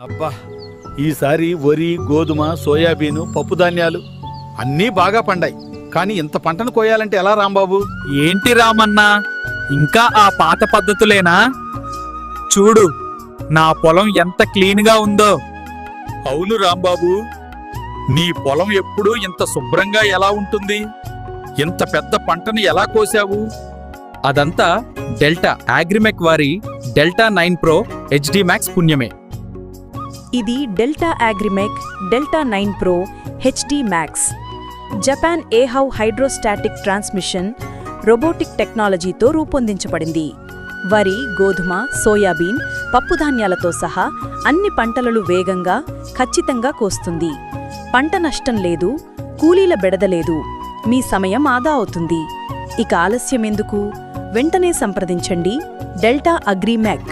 అబ్బా, ఈసారి వరి, గోధుమ, సోయాబీను, పప్పుధాన్యాలు అన్నీ బాగా పండాయి. కానీ ఇంత పంటను కోయాలంటే ఎలా రాంబాబు? ఏంటి రామన్నా, ఇంకా ఆ పాత పద్ధతులేనా? చూడు, నా పొలం ఎంత క్లీన్గా ఉందో. అవును రాంబాబు, నీ పొలం ఎప్పుడూ ఇంత శుభ్రంగా ఎలా ఉంటుంది? ఇంత పెద్ద పంటను ఎలా కోసావు? అదంతా డెల్టా అగ్రిమెక్ వారి డెల్టా 9 ప్రో హెచ్డి మ్యాక్స్ పుణ్యమే. ఇది Delta Agrimec Delta 9 pro HD max Japan ఏహౌ హైడ్రోస్టాటిక్ ట్రాన్స్మిషన్ రోబోటిక్ టెక్నాలజీతో రూపొందించబడింది. వరి, గోధుమ, సోయాబీన్, పప్పుధాన్యాలతో సహా అన్ని పంటలను వేగంగా, ఖచ్చితంగా కోస్తుంది. పంట నష్టం లేదు, కూలీల బెడద లేదు, మీ సమయం ఆదా అవుతుంది. ఇక ఆలస్యమెందుకు? వెంటనే సంప్రదించండి డెల్టా అగ్రిమెక్.